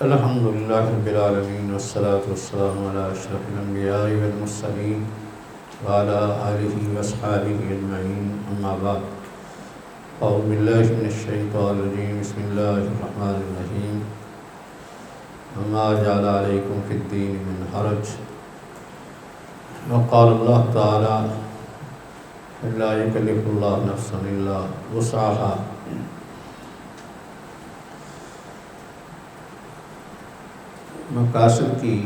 الحمد للہ رب العالمین والصلاة والسلام علی اشرف الانبیاء والمرسلین وعلی آلہ واصحابہ اجمعین، اما بعد۔ اعوذ باللہ من الشیطان الرجیم، بسم اللہ الرحمن الرحیم۔ وما جعل علیکم فی الدین من حرج، وقال اللہ تعالی لا یکلف اللہ نفسا الا وسعها۔ مقاصد کی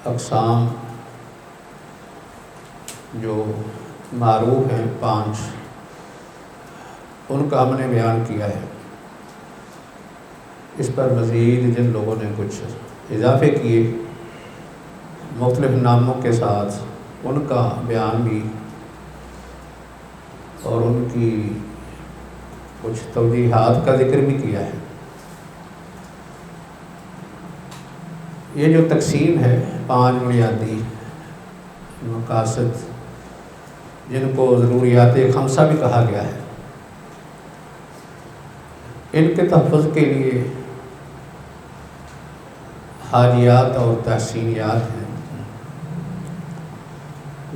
اقسام جو معروف ہیں 5، ان کا ہم نے بیان کیا ہے۔ اس پر مزید جن لوگوں نے کچھ اضافے کیے مختلف ناموں کے ساتھ، ان کا بیان بھی اور ان کی کچھ توضیحات کا ذکر بھی کیا ہے۔ یہ جو تقسیم ہے 5 بنیادی مقاصد، جن کو ضروریات خمسہ بھی کہا گیا ہے، ان کے تحفظ کے لیے حاجیات اور تحسینیات ہیں۔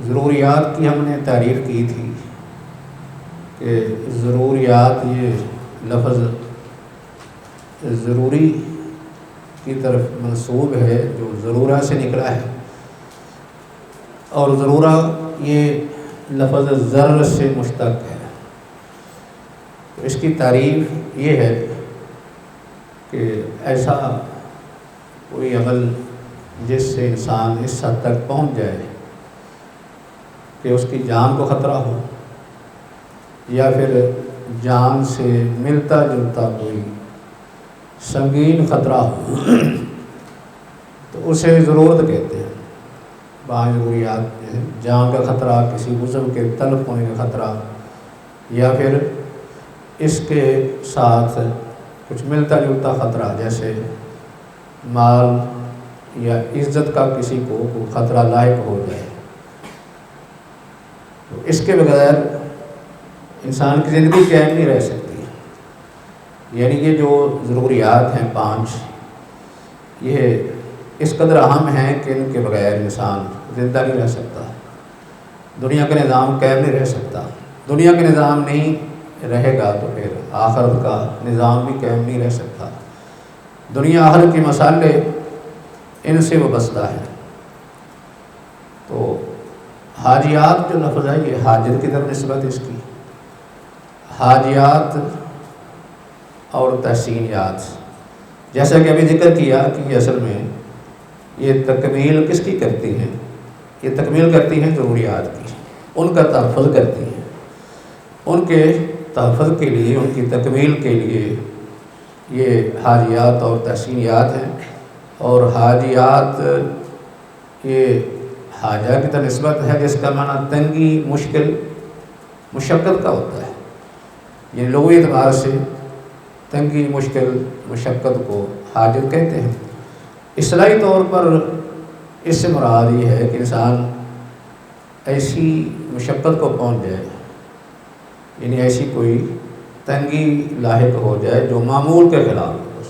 ضروریات کی ہم نے تعریف کی تھی کہ ضروریات یہ لفظ ضروری کی طرف منسوب ہے، جو ضرورہ سے نکلا ہے، اور ضرورہ یہ لفظ ضرر سے مشتق ہے۔ تو اس کی تعریف یہ ہے کہ ایسا کوئی عمل جس سے انسان اس حد تک پہنچ جائے کہ اس کی جان کو خطرہ ہو، یا پھر جان سے ملتا جلتا کوئی سنگین خطرہ ہو، تو اسے ضرورت کہتے ہیں۔ 5 ضروریات ہیں: جان کا خطرہ، کسی عضو کے تلف ہونے کا خطرہ، یا پھر اس کے ساتھ کچھ ملتا جلتا خطرہ، جیسے مال یا عزت کا کسی کو کوئی خطرہ لاحق ہو جائے۔ تو اس کے بغیر انسان کی زندگی قائم نہیں رہ سکتی۔ یعنی یہ جو ضروریات ہیں 5، یہ اس قدر اہم ہیں کہ ان کے بغیر انسان زندہ نہیں رہ سکتا، دنیا کا نظام قائم نہیں رہ سکتا۔ دنیا کا نظام نہیں رہے گا تو پھر آخرت کا نظام بھی قائم نہیں رہ سکتا۔ دنیا آخرت کے مسائل ان سے وابستہ ہے۔ تو حاجیات جو لفظ ہے، یہ حاجت کی طرف نسبت اس کی۔ حاجیات اور تحسینیات، جیسا کہ ابھی ذکر کیا کہ یہ اصل میں یہ تکمیل کس کی کرتی ہیں؟ یہ تکمیل کرتی ہیں ضروریات کی، ان کا تحفظ کرتی ہیں۔ ان کے تحفظ کے لیے، ان کی تکمیل کے لیے یہ حاجیات اور تحسینیات ہیں۔ اور حاجیات یہ حاجہ کی طرف نسبت ہے، جس کا معنی تنگی، مشکل، مشقت کا ہوتا ہے۔ یہ لغوی اعتبار سے تنگی، مشکل، مشقت کو حاجت کہتے ہیں۔ اصطلاحی طور پر اس سے مراد یہ ہے کہ انسان ایسی مشقت کو پہنچ جائے، یعنی ایسی کوئی تنگی لاحق ہو جائے جو معمول کے خلاف ہو۔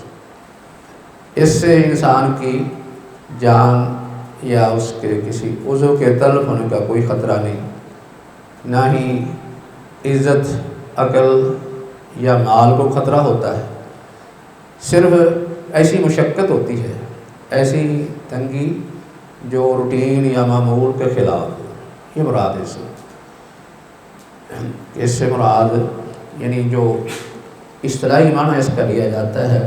اس سے انسان کی جان یا اس کے کسی عضو کے تلف ہونے کا کوئی خطرہ نہیں، نہ ہی عزت، عقل یا مال کو خطرہ ہوتا ہے۔ صرف ایسی مشقت ہوتی ہے، ایسی تنگی جو روٹین یا معمول کے خلاف ہو۔ یہ مراد ہے اس سے مراد یعنی جو اصطلاحی معنی اس کا لیا جاتا ہے،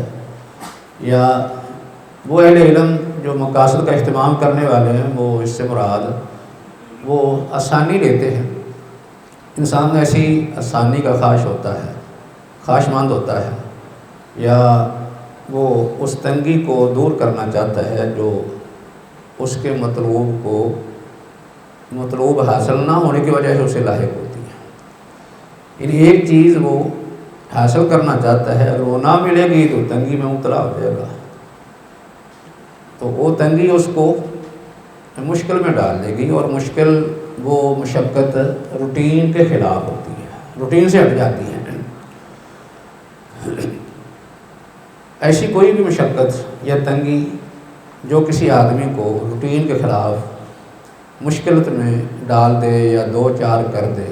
یا وہ اہل علم جو مقاصد کا اہتمام کرنے والے ہیں، وہ اس سے مراد وہ آسانی لیتے ہیں۔ انسان ایسی آسانی کا خواہش ہوتا ہے، خواہشمند ہوتا ہے، یا وہ اس تنگی کو دور کرنا چاہتا ہے جو اس کے مطلوب حاصل نہ ہونے کی وجہ سے اسے لاحق ہوتی ہے۔ یعنی ایک چیز وہ حاصل کرنا چاہتا ہے، اگر وہ نہ ملے گی تو تنگی میں مبتلا ہو جائے گا، تو وہ تنگی اس کو مشکل میں ڈال دے گی، اور مشکل وہ مشقت روٹین کے خلاف ہوتی ہے، روٹین سے ہٹ جاتی ہے۔ ایسی کوئی بھی مشقت یا تنگی جو کسی آدمی کو روٹین کے خلاف مشکلت میں ڈال دے یا دو چار کر دے،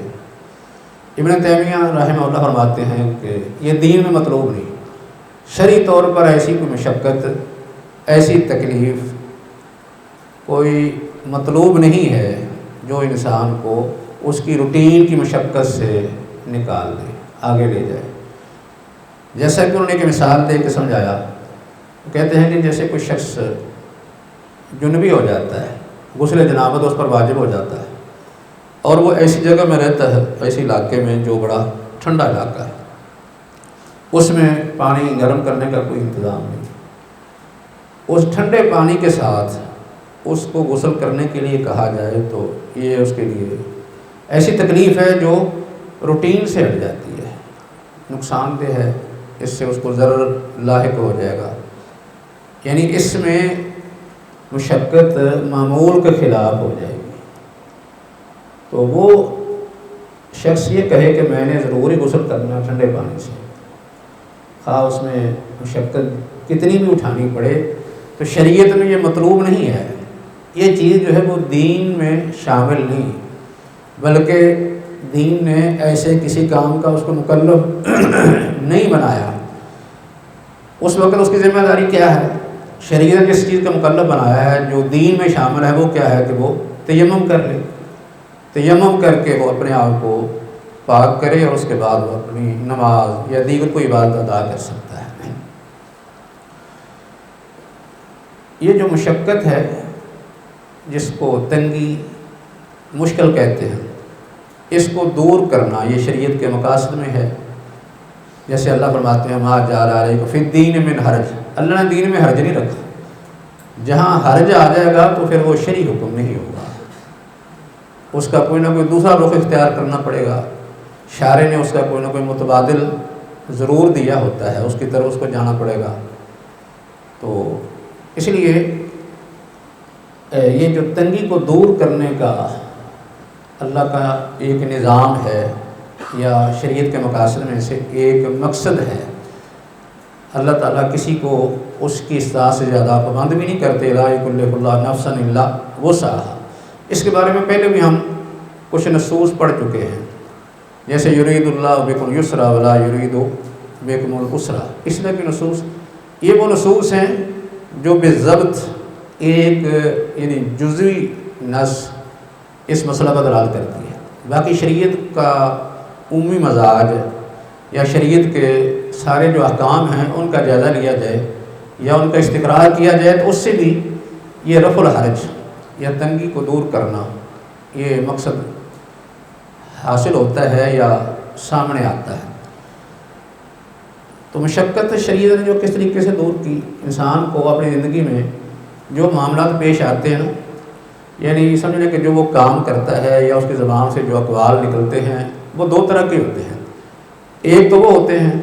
ابن تیمیہ رحمہ اللہ فرماتے ہیں کہ یہ دین میں مطلوب نہیں۔ شرعی طور پر ایسی کوئی مشقت، ایسی تکلیف کوئی مطلوب نہیں ہے جو انسان کو اس کی روٹین کی مشقت سے نکال دے، آگے لے جائے۔ جیسا کہ انہوں نے ایک مثال دے کے سمجھایا، وہ کہتے ہیں کہ جیسے کوئی شخص جنبی ہو جاتا ہے، غسل جنابت اس پر واجب ہو جاتا ہے، اور وہ ایسی جگہ میں رہتا ہے، ایسی علاقے میں جو بڑا ٹھنڈا علاقہ ہے، اس میں پانی گرم کرنے کا کوئی انتظام نہیں، اس ٹھنڈے پانی کے ساتھ اس کو غسل کرنے کے لیے کہا جائے تو یہ اس کے لیے ایسی تکلیف ہے جو روٹین سے ہٹ جاتی ہے، نقصان دہ ہے، اس سے اس کو ضرر لاحق ہو جائے گا، یعنی اس میں مشقت معمول کے خلاف ہو جائے گی۔ تو وہ شخص یہ کہے کہ میں نے ضروری غسل کرنا ٹھنڈے پانی سے، خواہ اس میں مشقت کتنی بھی اٹھانی پڑے، تو شریعت میں یہ مطلوب نہیں ہے، یہ چیز جو ہے وہ دین میں شامل نہیں، بلکہ دین نے ایسے کسی کام کا اس کو مکلف نہیں بنایا۔ اس وقت اس کی ذمہ داری کیا ہے؟ شریعت جس چیز کا مکلف بنایا ہے جو دین میں شامل ہے وہ کیا ہے کہ وہ تیمم کر لے، تیمم کر کے وہ اپنے آپ کو پاک کرے، اور اس کے بعد وہ اپنی نماز یا دیگر کوئی عبادت ادا کر سکتا ہے۔ یہ جو مشقت ہے جس کو تنگی مشکل کہتے ہیں، اس کو دور کرنا یہ شریعت کے مقاصد میں ہے۔ جیسے اللہ فرماتے ہیں ما جعل علیکم فی الدین من حرج، اللہ نے دین میں حرج نہیں رکھا، جہاں حرج آ جائے گا تو پھر وہ شرعی حکم نہیں ہوگا، اس کا کوئی نہ کوئی دوسرا رخ اختیار کرنا پڑے گا، شارع نے اس کا کوئی نہ کوئی متبادل ضرور دیا ہوتا ہے، اس کی طرف اس کو جانا پڑے گا۔ تو اس لیے یہ جو تنگی کو دور کرنے کا اللہ کا ایک نظام ہے یا شریعت کے مقاصد میں سے ایک مقصد ہے، اللہ تعالیٰ کسی کو اس کی استطاعت سے زیادہ پابند بھی نہیں کرتے، لا یکلف اللہ نفسا الا وسعہا۔ اس کے بارے میں پہلے بھی ہم کچھ نصوص پڑھ چکے ہیں، جیسے یرید اللہ بکم الیسر ولا یرید بکم العسر، اس طرح کی نصوص، یہ وہ نصوص ہیں جو بالضبط ایک یعنی جزوی نص اس مسئلہ کا دلالت کرتی ہے۔ باقی شریعت کا عمومی مزاج یا شریعت کے سارے جو احکام ہیں ان کا جائزہ لیا جائے یا ان کا استقرار کیا جائے تو اس سے بھی یہ رفع الحرج یا تنگی کو دور کرنا یہ مقصد حاصل ہوتا ہے یا سامنے آتا ہے۔ تو مشقت شریعت نے جو کس طریقے سے دور کی، انسان کو اپنی زندگی میں جو معاملات پیش آتے ہیں، یعنی سمجھ لیں کہ جو وہ کام کرتا ہے یا اس کی زبان سے جو اقوال نکلتے ہیں وہ دو طرح کے ہوتے ہیں۔ ایک تو وہ ہوتے ہیں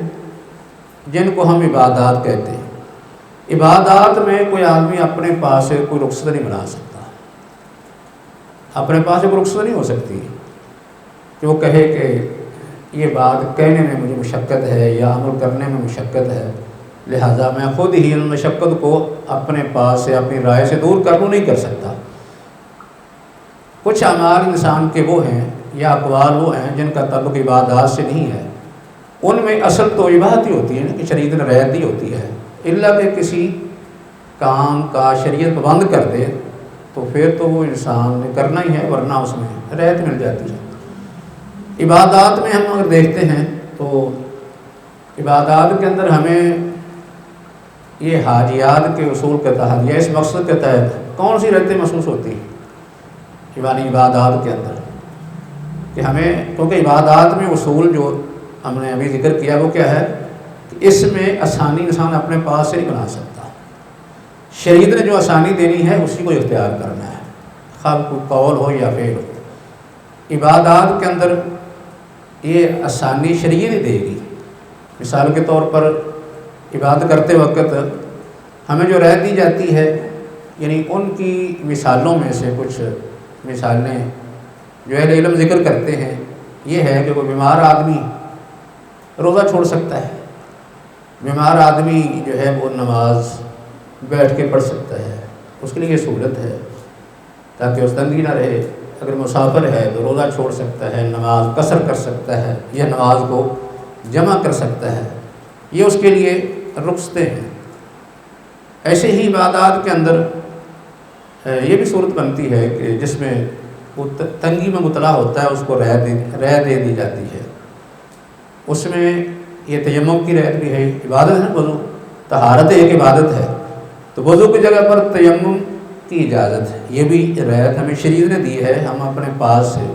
جن کو ہم عبادات کہتے ہیں، عبادات میں کوئی آدمی اپنے پاس سے کوئی رخصت نہیں بنا سکتا، اپنے پاس سے کوئی رخصت نہیں ہو سکتی کہ وہ کہے کہ یہ بات کہنے میں مجھے مشقت ہے یا عمل کرنے میں مشقت ہے، لہٰذا میں خود ہی ان مشقت کو اپنے پاس سے اپنی رائے سے دور کروں نہیں کر سکتا۔ کچھ اعمال انسان کے وہ ہیں یا اقوال وہ ہیں جن کا تعلق عبادات سے نہیں ہے، ان میں اصل تو عبادت ہی ہوتی ہے نا، کہ شریعت نے رعایت دی ہوتی ہے، الا کہ کسی کام کا شریعت پابند کر دے تو پھر تو وہ انسان نے کرنا ہی ہے، ورنہ اس میں رعایت مل جاتی ہے۔ عبادات میں ہم اگر دیکھتے ہیں تو عبادات کے اندر ہمیں یہ حاجیات کے اصول کے تحت یا اس مقصد کے تحت کون سی رعایتیں محسوس ہوتی ہیں یعنی عبادات کے اندر، کہ ہمیں کیونکہ عبادات میں اصول جو ہم نے ابھی ذکر کیا وہ کیا ہے کہ اس میں آسانی انسان اپنے پاس سے نہیں بنا سکتا، شریعت نے جو آسانی دینی ہے اسی کو اختیار کرنا ہے، خواہ کوئی قول ہو یا فعل ہو۔ عبادات کے اندر یہ آسانی شریعت ہی دے گی۔ مثال کے طور پر عبادت کرتے وقت ہمیں جو رعایت دی جاتی ہے، یعنی ان کی مثالوں میں سے کچھ مثالیں جو اہل علم ذکر کرتے ہیں یہ ہے کہ کوئی بیمار آدمی روزہ چھوڑ سکتا ہے، بیمار آدمی جو ہے وہ نماز بیٹھ کے پڑھ سکتا ہے، اس کے لیے یہ سہولت ہے تاکہ اس تنگی نہ رہے۔ اگر مسافر ہے تو روزہ چھوڑ سکتا ہے، نماز قصر کر سکتا ہے یا نماز کو جمع کر سکتا ہے، یہ اس کے لیے رخصتیں ہیں۔ ایسے ہی عبادات کے اندر یہ بھی صورت بنتی ہے کہ جس میں وہ تنگی میں مبتلا ہوتا ہے اس کو رعایت دے دی جاتی ہے۔ اس میں یہ تیمم کی رعایت بھی ہے، عبادت ہے وضو، طہارت ایک عبادت ہے، تو وضو کی جگہ پر تیمم کی اجازت ہے، یہ بھی رعایت ہمیں شریعت نے دی ہے۔ ہم اپنے پاس سے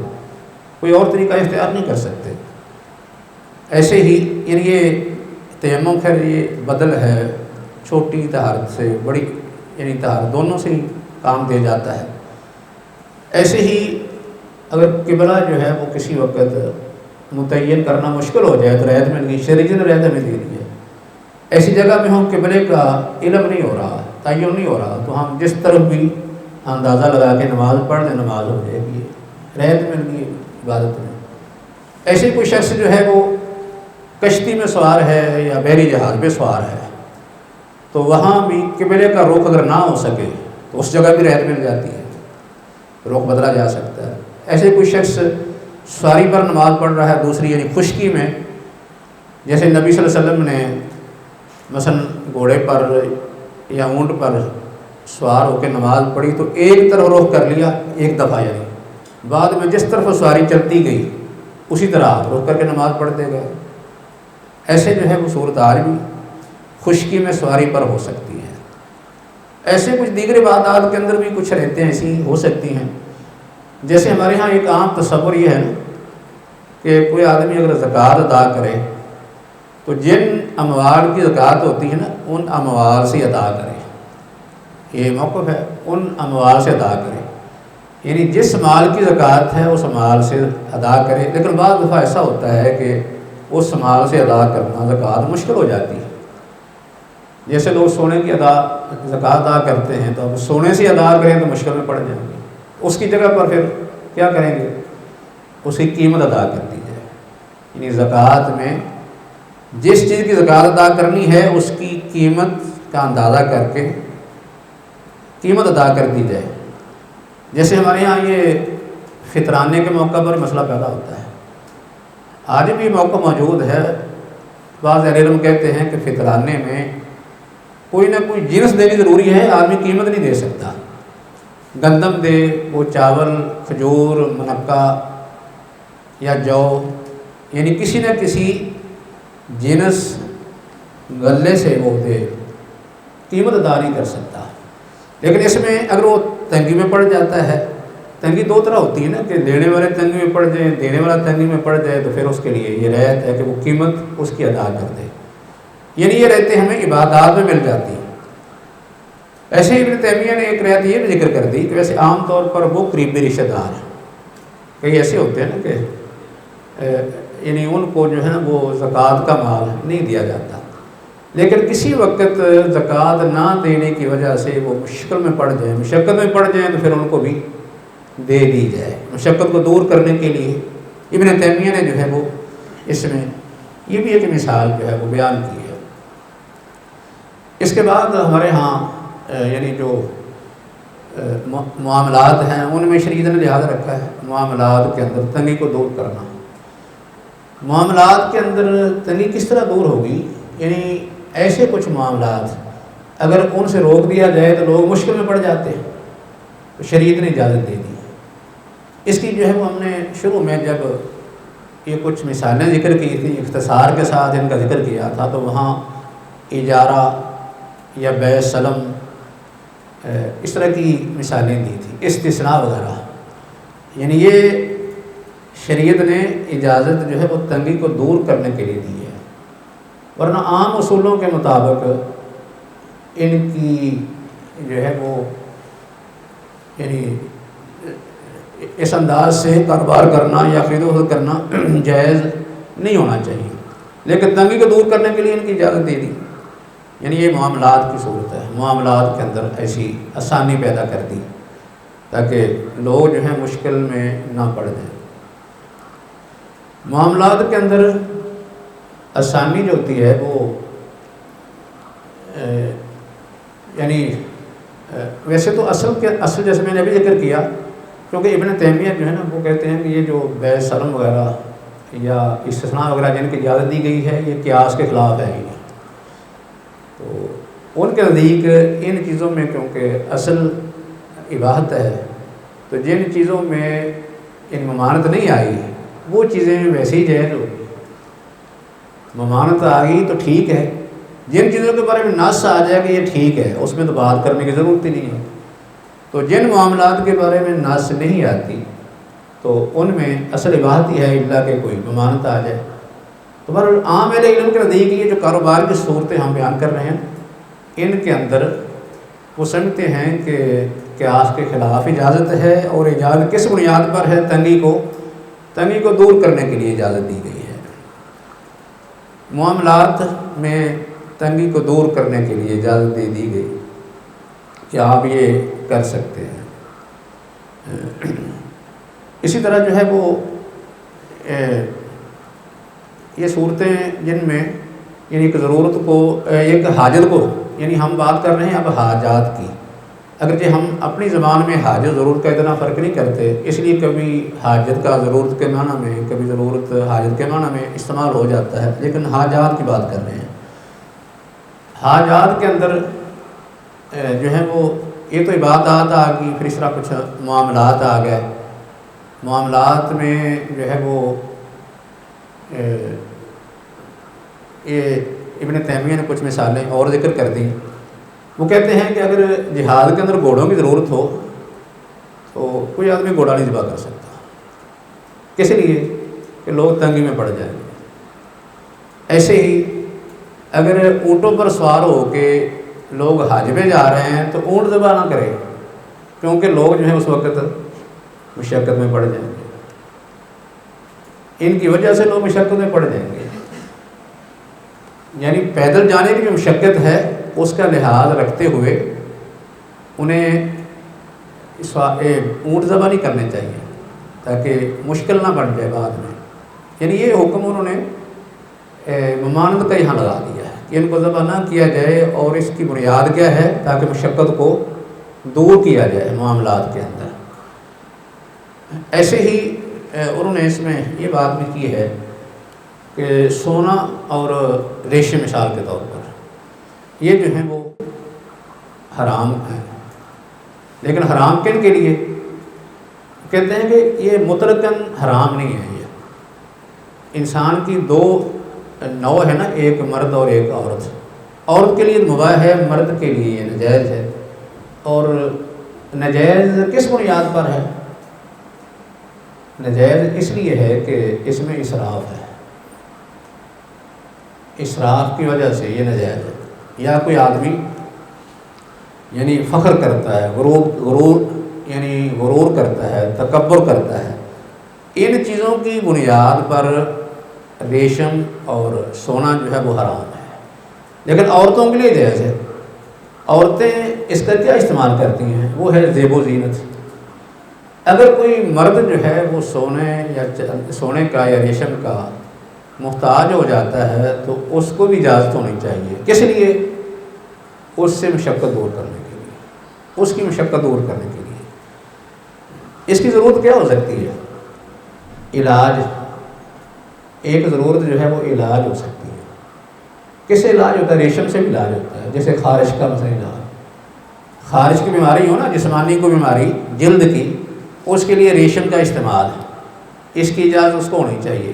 کوئی اور طریقہ اختیار نہیں کر سکتے۔ ایسے ہی یعنی یہ تیمم خیر یہ بدل ہے چھوٹی طہارت سے، بڑی یعنی طہارت دونوں سے ہی کام دے جاتا ہے۔ ایسے ہی اگر قبلہ جو ہے وہ کسی وقت متعین کرنا مشکل ہو جائے تو رعایت مل گئی، شریعت نے رعایت ہمیں دے دی ہے۔ ایسی جگہ میں ہم قبلے کا علم نہیں ہو رہا، تعین نہیں ہو رہا، تو ہم جس طرف بھی اندازہ لگا کے نماز پڑھ لیں نماز ہو جائے گی، رعایت مل گئی عبادت میں۔ ایسے کوئی شخص جو ہے وہ کشتی میں سوار ہے یا بحری جہاز میں سوار ہے تو وہاں بھی قبلے کا رخ اگر نہ ہو سکے تو اس جگہ بھی رعایت مل جاتی ہے، رخ بدلا جا سکتا ہے۔ ایسے کوئی شخص سواری پر نماز پڑھ رہا ہے دوسری یعنی خشکی میں، جیسے نبی صلی اللہ علیہ وسلم نے مثلا گھوڑے پر یا اونٹ پر سوار ہو کے نماز پڑھی تو ایک طرف رخ کر لیا ایک دفعہ، یعنی بعد میں جس طرف سواری چلتی گئی اسی طرح رخ کر کے نماز پڑھتے گئے۔ ایسے جو ہے وہ صورتحال بھی خشکی میں سواری پر ہو سکتی ہے۔ ایسے کچھ دیگر عبادات کے اندر بھی کچھ رہتے ہیں ایسی ہو سکتی ہیں، جیسے ہمارے ہاں ایک عام تصور یہ ہے نا کہ کوئی آدمی اگر زکوٰۃ ادا کرے تو جن اموال کی زکوٰۃ ہوتی ہے نا ان اموال سے ادا کرے، یہ موقف ہے، ان اموال سے ادا کرے، یعنی جس مال کی زکوٰۃ ہے اس مال سے ادا کرے۔ لیکن بعض دفعہ ایسا ہوتا ہے کہ اس مال سے ادا کرنا زکوٰۃ مشکل ہو جاتی ہے، جیسے لوگ سونے کی زکوٰۃ ادا کرتے ہیں تو اب سونے سے ادا کریں تو مشکل میں پڑ جائیں گے، اس کی جگہ پر پھر کیا کریں گے، اس کی قیمت ادا کر دی جائے، یعنی زکوٰۃ میں جس چیز کی زکوٰۃ ادا کرنی ہے اس کی قیمت کا اندازہ کر کے قیمت ادا کر دی جائے۔ جیسے ہمارے یہاں یہ فطرانے کے موقع پر مسئلہ پیدا ہوتا ہے، آج بھی موقع موجود ہے۔ بعض اہل علم کہتے ہیں کہ فطرانے میں کوئی نہ کوئی جنس دینی ضروری ہے، آدمی قیمت نہیں دے سکتا، گندم دے، وہ چاول، کھجور، منقع یا جو، یعنی کسی نہ کسی جنس غلے سے وہ دے، قیمت ادا نہیں کر سکتا۔ لیکن اس میں اگر وہ تنگی میں پڑ جاتا ہے، تنگی دو طرح ہوتی ہے نا کہ دینے والے تنگی میں پڑ جائیں، دینے والا تنگی میں پڑ جائے تو پھر اس کے لیے یہ رعایت ہے کہ وہ قیمت اس کی ادا کر دے، یعنی یہ رہتے ہمیں عبادات میں مل جاتی ہیں۔ ایسے ہی ابن تیمیہ نے ایک رعایت یہ بھی ذکر کر دی کہ ویسے عام طور پر وہ قریبی رشتہ دار ہیں، کئی ایسے ہوتے ہیں نا کہ یعنی ان کو جو ہے نا وہ زکوٰۃ کا مال نہیں دیا جاتا، لیکن کسی وقت زکوٰۃ نہ دینے کی وجہ سے وہ مشکل میں پڑ جائیں، مشقت میں پڑ جائیں تو پھر ان کو بھی دے دی جائے، مشقت کو دور کرنے کے لیے۔ ابن تیمیہ نے جو ہے وہ اس میں یہ بھی ایک مثال جو ہے وہ بیان کی ہے۔ اس کے بعد ہمارے ہاں یعنی جو معاملات ہیں ان میں شریعت نے لحاظ رکھا ہے، معاملات کے اندر تنگی کو دور کرنا۔ معاملات کے اندر تنگی کس طرح دور ہوگی، یعنی ایسے کچھ معاملات اگر ان سے روک دیا جائے تو لوگ مشکل میں پڑ جاتے ہیں، تو شریعت نے اجازت دے دی۔ اس کی جو ہے وہ ہم نے شروع میں جب یہ کچھ مثالیں ذکر کی تھی، اختصار کے ساتھ ان کا ذکر کیا تھا، تو وہاں اجارہ یا بیع سلم اس طرح کی مثالیں دی تھی، استثناء وغیرہ، یعنی یہ شریعت نے اجازت جو ہے وہ تنگی کو دور کرنے کے لیے دی ہے، ورنہ عام اصولوں کے مطابق ان کی جو ہے وہ یعنی اس انداز سے کاروبار کرنا یا خرید و فروخت کرنا جائز نہیں ہونا چاہیے، لیکن تنگی کو دور کرنے کے لیے ان کی اجازت دے دی، یعنی یہ معاملات کی صورت ہے، معاملات کے اندر ایسی آسانی پیدا کر دی تاکہ لوگ جو ہیں مشکل میں نہ پڑ جائیں۔ معاملات کے اندر آسانی جو ہوتی ہے وہ یعنی ویسے تو اصل جیسے میں نے ابھی ذکر کیا، کیونکہ ابن تیمیہ جو ہے نا وہ کہتے ہیں کہ یہ جو بیع سلم وغیرہ یا استثناء وغیرہ جن کی اجازت دی گئی ہے یہ قیاس کے خلاف ہے ہی، تو ان کے نزدیک ان چیزوں میں کیونکہ اصل اباحت ہے، تو جن چیزوں میں ان ممانعت نہیں آئی وہ چیزیں ویسے ہی جائز ہوگی۔ ممانعت آ گئی تو ٹھیک ہے، جن چیزوں کے بارے میں نص آ جائے کہ یہ ٹھیک ہے اس میں تو بات کرنے کی ضرورت ہی نہیں ہے، تو جن معاملات کے بارے میں نص نہیں آتی تو ان میں اصل اباحت ہی ہے الا کہ کوئی ممانعت آ جائے۔ تو بہرحال عام اہل علم کے نزدیک یہ جو کاروبار کی صورتیں ہم بیان کر رہے ہیں ان کے اندر وہ سمجھتے ہیں کہ قیاس کے خلاف اجازت ہے، اور اجازت کس بنیاد پر ہے؟ تنگی کو دور کرنے کے لیے اجازت دی گئی ہے، معاملات میں تنگی کو دور کرنے کے لیے اجازت دے دی گئی کہ آپ یہ کر سکتے ہیں۔ اسی طرح جو ہے وہ یہ صورتیں جن میں یعنی ایک ضرورت کو ایک حاجت کو، یعنی ہم بات کر رہے ہیں اب حاجات کی، اگرچہ ہم اپنی زبان میں حاجت ضرورت کا اتنا فرق نہیں کرتے، اس لیے کبھی حاجت کا ضرورت کے معنی میں، کبھی ضرورت حاجت کے معنی میں استعمال ہو جاتا ہے، لیکن حاجات کی بات کر رہے ہیں۔ حاجات کے اندر جو ہے وہ یہ تو عبادات آ گئی، پھر اس طرح کچھ معاملات آ گئے۔ معاملات میں جو ہے وہ یہ ابن تیمیہ نے کچھ مثالیں اور ذکر کر دیں۔ وہ کہتے ہیں کہ اگر جہاد کے اندر گھوڑوں کی ضرورت ہو تو کوئی آدمی گھوڑا نہیں ذبح کر سکتا، کس لیے کہ لوگ تنگی میں پڑ جائیں گے۔ ایسے ہی اگر اونٹوں پر سوار ہو کے لوگ حج پہ جا رہے ہیں تو اونٹ ذبح نہ کرے، کیونکہ لوگ جو ہیں اس وقت مشقت میں پڑ جائیں گے، ان کی وجہ سے لوگ مشقت میں پڑ جائیں گے۔ یعنی پیدل جانے کی جو مشقت ہے اس کا لحاظ رکھتے ہوئے انہیں اونٹ ذبح نہیں کرنے چاہیے تاکہ مشکل نہ بن جائے بعد میں۔ یعنی یہ حکم انہوں نے ممانعت کا یہاں لگا دیا ہے کہ ان کو ذبح نہ کیا جائے، اور اس کی بنیاد کیا ہے؟ تاکہ مشقت کو دور کیا جائے معاملات کے اندر۔ ایسے ہی انہوں نے اس میں یہ بات بھی کی ہے کہ سونا اور ریشم مثال کے طور پر یہ جو ہیں وہ حرام ہیں، لیکن حرام کن کے لیے؟ کہتے ہیں کہ یہ مطلقاً حرام نہیں ہے۔ یہ انسان کی دو نوع ہے نا، ایک مرد اور ایک عورت۔ عورت کے لیے مباح ہے، مرد کے لیے یہ ناجائز ہے۔ اور ناجائز کس بنیاد پر ہے؟ ناجائز اس لیے ہے کہ اس میں اسراف ہے، اسراف کی وجہ سے یہ ناجائز ہے۔ یا کوئی آدمی یعنی فخر کرتا ہے، غرور کرتا ہے، تکبر کرتا ہے، ان چیزوں کی بنیاد پر ریشم اور سونا جو ہے وہ حرام ہے، لیکن عورتوں کے لیے جائز ہے۔ عورتیں اس کا کیا استعمال کرتی ہیں؟ وہ ہے زیب و زینت۔ اگر کوئی مرد جو ہے وہ سونے کا یا ریشم کا محتاج ہو جاتا ہے تو اس کو بھی اجازت ہونی چاہیے، کس لیے؟ اس سے مشقت دور کرنے کے لیے، اس کی مشقت دور کرنے کے لیے۔ اس کی ضرورت کیا ہو سکتی ہے؟ علاج۔ ایک ضرورت جو ہے وہ علاج ہو سکتی ہے۔ کس سے علاج ہوتا ہے؟ ریشم سے بھی علاج ہوتا ہے، جیسے خارش کا مثلا علاج، خارش کی بیماری ہو نا، جسمانی کوئی بیماری جلد کی، اس کے لیے ریشم کا استعمال ہے، اس کی اجازت اس کو ہونی چاہیے۔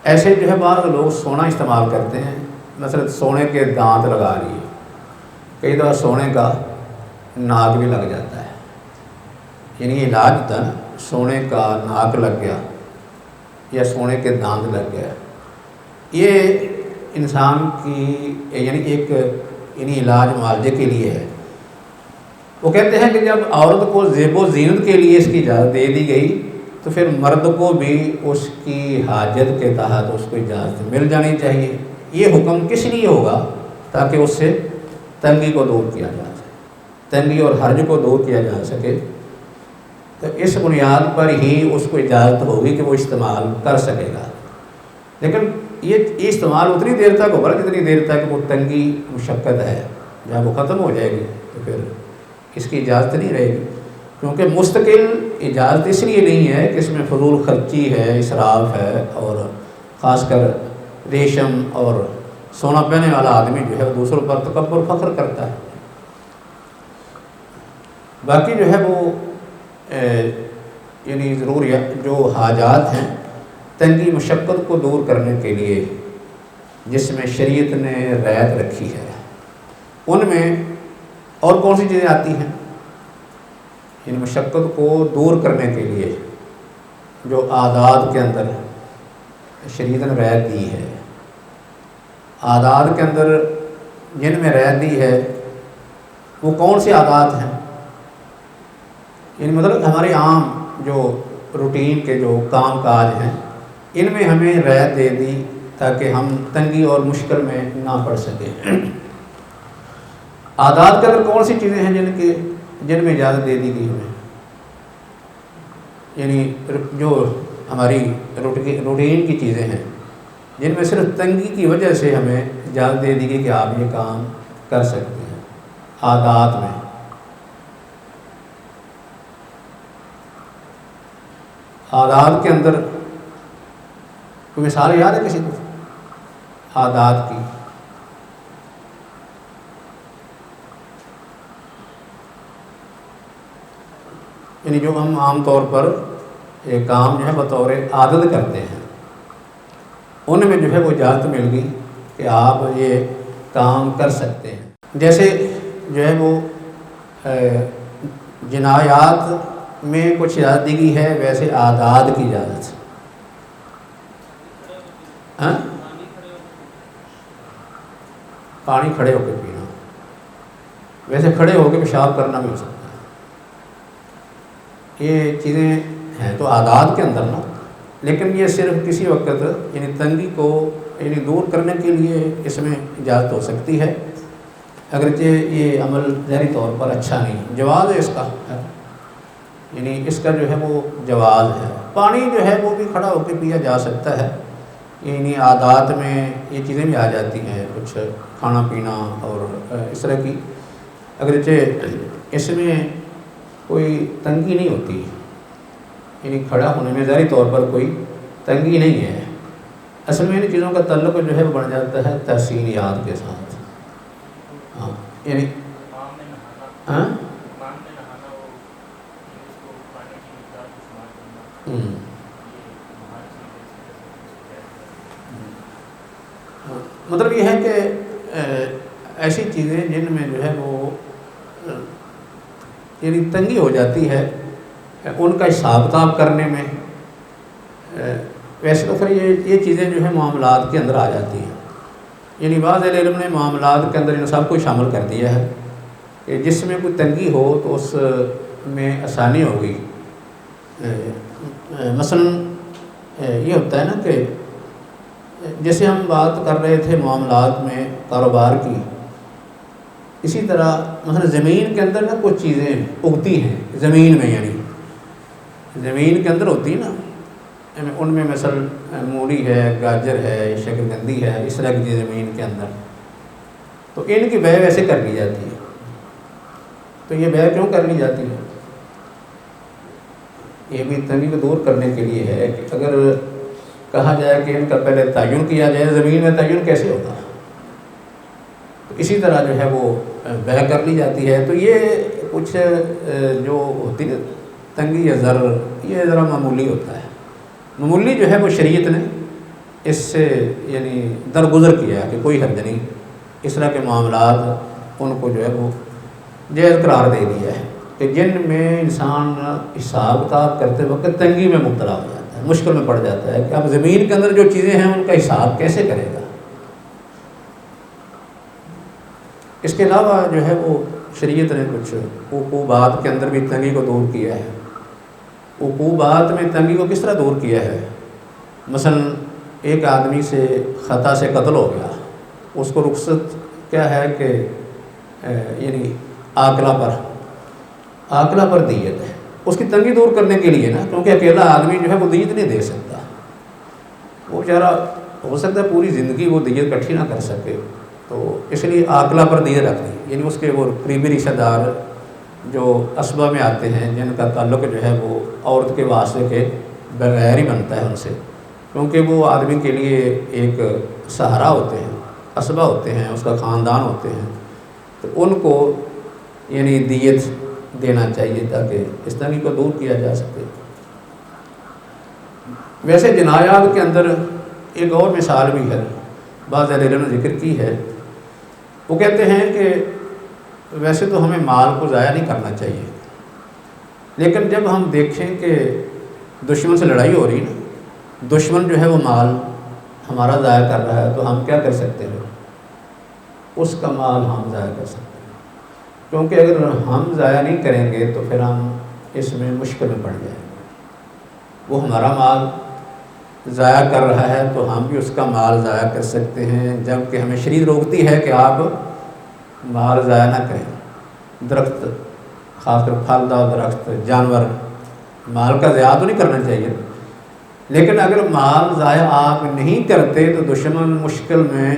ایسے جو ہے بعض لوگ سونا استعمال کرتے ہیں، مثلا سونے کے دانت لگا لیے، کئی دفعہ سونے کا ناک بھی لگ جاتا ہے، یعنی یہ علاج ہوتا ہے نا، سونے کا ناک لگ گیا یا سونے کے دانت لگ گیا، یہ انسان کی یعنی ایک علاج معالجے کے لیے ہے۔ وہ کہتے ہیں کہ جب عورت کو زیب و زینت کے لیے اس کی اجازت دے دی گئی تو پھر مرد کو بھی اس کی حاجت کے تحت اس کو اجازت مل جانی چاہیے۔ یہ حکم کس لیے ہوگا؟ تاکہ اس سے تنگی کو دور کیا جا سکے، تنگی اور حرج کو دور کیا جا سکے، تو اس بنیاد پر ہی اس کو اجازت ہوگی کہ وہ استعمال کر سکے گا۔ لیکن یہ استعمال اتنی دیر تک ہوگا جتنی دیر تک وہ تنگی مشقت ہے، جب وہ ختم ہو جائے گی تو پھر اس کی اجازت نہیں رہے گی، کیونکہ مستقل اجازت اس لیے نہیں ہے کہ اس میں فضول خرچی ہے، اسراف ہے، اور خاص کر ریشم اور سونا پہننے والا آدمی جو ہے دوسروں پر تکبر فخر کرتا ہے۔ باقی جو ہے وہ یعنی ضروریات جو حاجات ہیں تنگی مشقت کو دور کرنے کے لیے جس میں شریعت نے رعایت رکھی ہے، ان میں اور کون سی چیزیں آتی ہیں؟ ان مشقت کو دور کرنے کے لیے جو عادات کے اندر شریعت نے رعایت دی ہے، عادات کے اندر جن میں رعایت دی ہے وہ کون سی عادات ہیں؟ یعنی مطلب ہمارے عام جو روٹین کے جو کام کاج ہیں ان میں ہمیں رعایت دے دی تاکہ ہم تنگی اور مشکل میں نہ پڑ سکیں۔ عادات کے اندر کون سی چیزیں ہیں جن میں اجازت دے دی گئی ہمیں؟ یعنی جو ہماری روٹین کی چیزیں ہیں جن میں صرف تنگی کی وجہ سے ہمیں اجازت دے دی گئی کہ آپ یہ کام کر سکتے ہیں۔ عادات میں عادات کے اندر کوئی مثال یاد ہے کسی کو عادات کی؟ یعنی جو ہم عام طور پر ایک کام جو ہے بطور عادت کرتے ہیں ان میں جو ہے وہ اجازت مل گئی کہ آپ یہ کام کر سکتے ہیں، جیسے جو ہے وہ جنایات میں کچھ اجازت دی گئی ہے، ویسے عادات کی اجازت۔ ہاں، پانی کھڑے ہو کے پینا، ویسے کھڑے ہو کے پیشاب کرنا بھی ہو سکتا ہے، یہ چیزیں ہیں تو عادات کے اندر نا، لیکن یہ صرف کسی وقت یعنی تنگی کو یعنی دور کرنے کے لیے اس میں اجازت ہو سکتی ہے، اگرچہ یہ عمل ظاہری طور پر اچھا نہیں، جواز ہے اس کا، یعنی اس کا جو ہے وہ جواز ہے۔ پانی جو ہے وہ بھی کھڑا ہو کے پیا جا سکتا ہے، یعنی عادات میں یہ چیزیں بھی آ جاتی ہیں، کچھ کھانا پینا اور اس طرح کی، اگرچہ اس میں کوئی تنگی نہیں ہوتی، یعنی کھڑا ہونے میں ظاہری طور پر کوئی تنگی نہیں ہے، اصل میں ان چیزوں کا تعلق جو ہے وہ بڑھ جاتا ہے تحسینیات کے ساتھ۔ ہاں، یعنی ہاں مطلب یہ ہے کہ ایسی چیزیں جن میں جو ہے وہ یعنی تنگی ہو جاتی ہے ان کا حساب کتاب کرنے میں، ویسے تو پھر یہ چیزیں جو ہے معاملات کے اندر آ جاتی ہیں، یعنی بعض اہل علم نے معاملات کے اندر ان سب کو شامل کر دیا ہے کہ جس میں کوئی تنگی ہو تو اس میں آسانی ہوگی۔ مثلا یہ ہوتا ہے نا کہ جیسے ہم بات کر رہے تھے معاملات میں کاروبار کی، اسی طرح مثلا زمین کے اندر نا کچھ چیزیں اگتی ہیں زمین میں، یعنی زمین کے اندر ہوتی نا، ان میں مثلا مولی ہے، گاجر ہے، شکرکندی ہے، اس طرح کی چیز زمین کے اندر، تو ان کی بیع ویسے کر لی جاتی ہے۔ تو یہ بیع کیوں کر لی جاتی ہے؟ یہ بھی تنگی کو دور کرنے کے لیے ہے کہ اگر کہا جائے کہ ان کا پہلے تعین کیا جائے، زمین میں تعین کیسے ہوگا، تو اسی طرح جو ہے وہ بیع کر لی جاتی ہے۔ تو یہ کچھ جو ہوتی ہے تنگی یا ضرر، یہ ذرا معمولی ہوتا ہے، معمولی جو ہے وہ شریعت نے اس سے یعنی درگزر کیا کہ کوئی حرج نہیں، اس طرح کے معاملات ان کو جو ہے وہ جائز قرار دے دیا ہے کہ جن میں انسان حساب کتاب کرتے وقت تنگی میں مبتلا ہو جاتا ہے، مشکل میں پڑ جاتا ہے کہ اب زمین کے اندر جو چیزیں ہیں ان کا حساب کیسے کرے گا۔ اس کے علاوہ جو ہے وہ شریعت نے کچھ عقوبات کے اندر بھی تنگی کو دور کیا ہے۔ عقوبات میں تنگی کو کس طرح دور کیا ہے؟ مثلا ایک آدمی سے خطا سے قتل ہو گیا، اس کو رخصت کیا ہے کہ یعنی عاقلہ پر دیت ہے، اس کی تنگی دور کرنے کے لیے نا، کیونکہ اکیلا آدمی جو ہے وہ دیت نہیں دے سکتا، وہ بیچارہ ہو سکتا ہے پوری زندگی وہ دیت اکٹھی نہ کر سکے، تو اس لیے عاقلہ پر دیت رکھ دی، یعنی اس کے وہ قریبی رشتہ دار جو اسبہ میں آتے ہیں، جن کا تعلق جو ہے وہ عورت کے واسطے کے بغیر ہی بنتا ہے ان سے، کیونکہ وہ آدمی کے لیے ایک سہارا ہوتے ہیں، اسبہ ہوتے ہیں، اس کا خاندان ہوتے ہیں، تو ان کو یعنی دیت دینا چاہیے تاکہ اس تنگی کو دور کیا جا سکے۔ ویسے جنایات کے اندر ایک اور مثال بھی ہے، بعض اہل علم نے ذکر کی ہے، وہ کہتے ہیں کہ ویسے تو ہمیں مال کو ضائع نہیں کرنا چاہیے، لیکن جب ہم دیکھیں کہ دشمن سے لڑائی ہو رہی ہے نا، دشمن جو ہے وہ مال ہمارا ضائع کر رہا ہے، تو ہم کیا کر سکتے ہیں؟ اس کا مال ہم ضائع کر سکتے ہیں، کیونکہ اگر ہم ضائع نہیں کریں گے تو پھر ہم اس میں مشکل میں پڑ جائیں گے۔ وہ ہمارا مال ضائع کر رہا ہے تو ہم بھی اس کا مال ضائع کر سکتے ہیں، جبکہ ہمیں شریعت روکتی ہے کہ آپ مال ضائع نہ کریں۔ درخت، خاص کر پھلدار درخت، جانور، مال کا ضیاع تو نہیں کرنا چاہیے، لیکن اگر مال ضائع آپ نہیں کرتے تو دشمن مشکل میں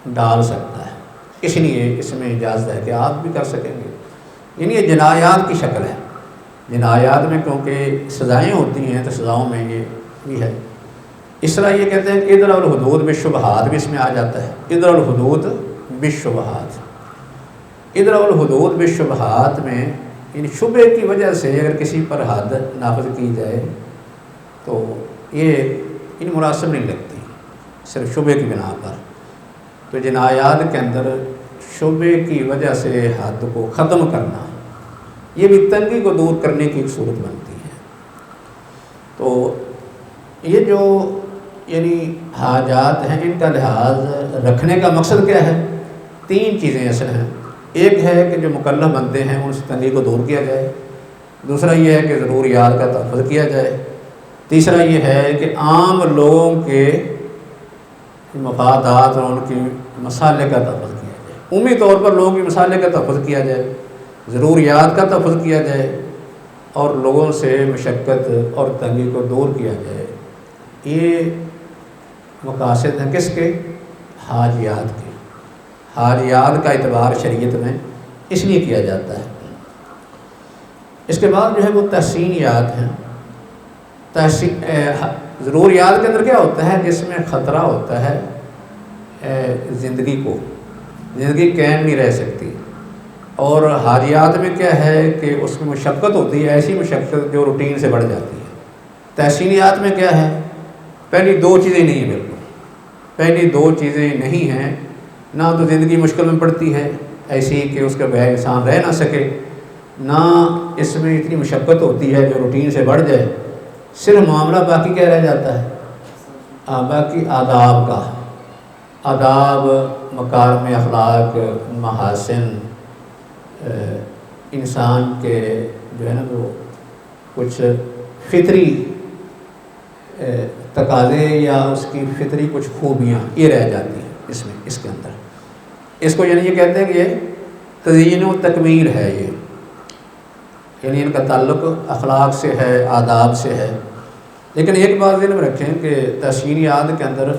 ڈال سکتا ہے، اس لیے اس میں اجازت ہے کہ آپ بھی کر سکیں گے۔ یعنی یہ جنایات کی شکل ہے، جنایات میں کیونکہ سزائیں ہوتی ہیں تو سزاؤں میں یہ بھی ہے۔ اس طرح یہ کہتے ہیں کہ ادرا الحدود بالشبہات بھی اس میں آ جاتا ہے، ادرا الحدود بالشبہات، ادرا الحدود بالشبہات میں یعنی شبہ کی وجہ سے اگر کسی پر حد نافذ کی جائے تو یہ ان مناسب نہیں لگتی، صرف شبہ کی بنا پر۔ تو جنایات کے اندر شبہ کی وجہ سے حد کو ختم کرنا، یہ بھی تنگی کو دور کرنے کی ایک صورت بنتی ہے۔ تو یہ جو یعنی حاجات ہیں، ان کا لحاظ رکھنے کا مقصد کیا ہے؟ تین چیزیں اصل ہیں۔ ایک ہے کہ جو مکلف بندے ہیں ان سے تنگی کو دور کیا جائے، دوسرا یہ ہے کہ ضروریات کا تحفظ کیا جائے، تیسرا یہ ہے کہ عام لوگوں کے مفادات اور ان کی مصالح کا تحفظ کیا جائے، عمومی طور پر لوگوں کی مصالح کا تحفظ کیا جائے، ضروریات کا تحفظ کیا جائے اور لوگوں سے مشقت اور تنگی کو دور کیا جائے۔ یہ مقاصد ہیں کس کے؟ حاجیات کے۔ حاجیات کا اعتبار شریعت میں اس لیے کیا جاتا ہے۔ اس کے بعد جو ہے وہ تحسینیات ہیں۔ ضروریات کے اندر کیا ہوتا ہے؟ جس میں خطرہ ہوتا ہے زندگی کو، زندگی قائم نہیں رہ سکتی، اور حاجیات میں کیا ہے کہ اس میں مشقت ہوتی ہے، ایسی مشقت جو روٹین سے بڑھ جاتی ہے۔ تحسینیات میں کیا ہے؟ پہلی دو چیزیں نہیں ہیں، بالکل پہلی دو چیزیں نہیں ہیں، نہ تو زندگی مشکل میں پڑتی ہے ایسی کہ اس کے بغیر انسان رہ نہ سکے، نہ اس میں اتنی مشقت ہوتی ہے جو روٹین سے بڑھ جائے، صرف معاملہ باقی کیا رہ جاتا ہے؟ باقی آداب کا، آداب، مکارم اخلاق، محاسن، انسان کے جو ہے نا وہ کچھ فطری تقاضے یا اس کی فطری کچھ خوبیاں یہ رہ جاتی ہیں اس میں، اس کے اندر۔ اس کو یعنی یہ کہتے ہیں کہ یہ تزئین و تکمیل ہے، یہ یعنی ان کا تعلق اخلاق سے ہے، آداب سے ہے۔ لیکن ایک بات ذہن میں رکھیں کہ تحسینیات کے اندر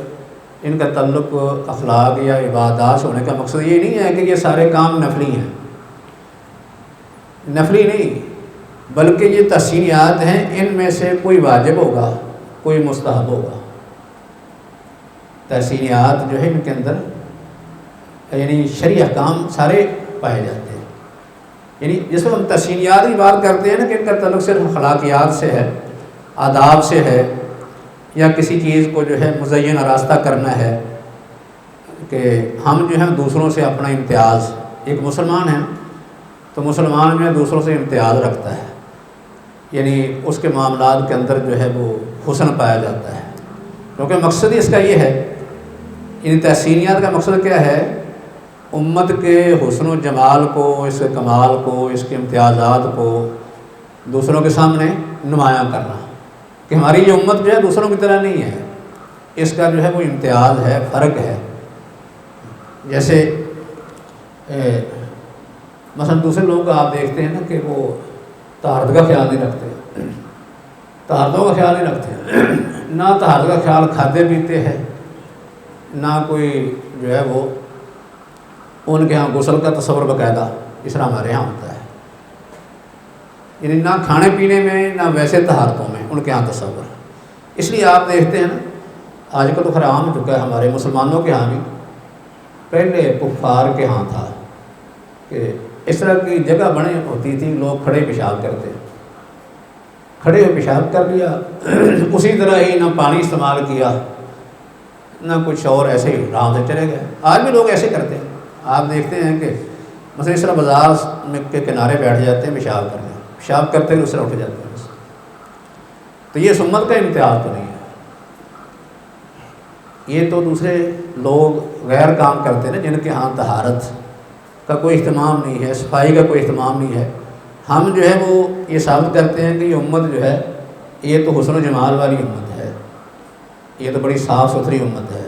ان کا تعلق اخلاق یا عبادات ہونے کا مقصد یہ نہیں ہے کہ یہ سارے کام نفلی ہیں، نفلی نہیں، بلکہ یہ تحسینیات ہیں، ان میں سے کوئی واجب ہوگا، کوئی مستحب ہوگا۔ تحسینیات جو ہے ان کے اندر یعنی شرعی احکام سارے پائے جاتے ہیں۔ یعنی جس وقت ہم تحسینیات کی بات کرتے ہیں نا کہ ان کا تعلق صرف اخلاقیات سے ہے، آداب سے ہے، یا کسی چیز کو جو ہے مزین آراستہ کرنا ہے کہ ہم جو ہے دوسروں سے اپنا امتیاز، ایک مسلمان ہے تو مسلمان میں دوسروں سے امتیاز رکھتا ہے، یعنی اس کے معاملات کے اندر جو ہے وہ حسن پایا جاتا ہے، کیونکہ مقصد ہی اس کا یہ ہے۔ ان تحسینیات کا مقصد کیا ہے؟ امت کے حسن و جمال کو، اس کے کمال کو، اس کے امتیازات کو دوسروں کے سامنے نمایاں کرنا، کہ ہماری یہ امت جو ہے دوسروں کی طرح نہیں ہے، اس کا جو ہے وہ امتیاز ہے، فرق ہے۔ جیسے مثلا دوسرے لوگوں کا آپ دیکھتے ہیں نا کہ وہ طہارت کا خیال نہیں رکھتے، طہارتوں کا خیال نہیں رکھتے، نہ طہارت کا خیال کھاتے پیتے ہیں نہ کوئی جو ہے وہ ان کے ہاں غسل کا تصور باقاعدہ اس طرح ہمارے ہاں ہوتا ہے، یعنی نہ کھانے پینے میں نہ ویسے طہارتوں میں ان کے ہاں تصور۔ اس لیے آپ دیکھتے ہیں نا آج کل تو خیر عام ہو چکا ہے، ہمارے مسلمانوں کے ہاں بھی، پہلے کفار کے ہاں تھا کہ اس طرح کی جگہ بنے ہوتی تھی، لوگ کھڑے پیشاب کرتے، کھڑے ہو پیشاب کر لیا، اسی طرح ہی نہ پانی استعمال کیا نہ کچھ اور، ایسے ہی رام سے چلے گئے۔ آج بھی لوگ ایسے کرتے ہیں، آپ دیکھتے ہیں کہ مثلا اس طرح بازار میں کے کنارے بیٹھ جاتے ہیں پیشاب کرنے، پیشاب کرتے ہوئے اس طرح اٹھ جاتے ہیں بس۔ تو یہ سنت کا امتیاز تو نہیں ہے، یہ تو دوسرے لوگ غیر کام کرتے ہیں جن کے ہاں طہارت کا کوئی اہتمام نہیں ہے، صفائی کا کوئی اہتمام نہیں ہے۔ ہم جو ہے وہ یہ ثابت کرتے ہیں کہ یہ امت جو ہے یہ تو حسن و جمال والی امت ہے، یہ تو بڑی صاف ستھری امت ہے،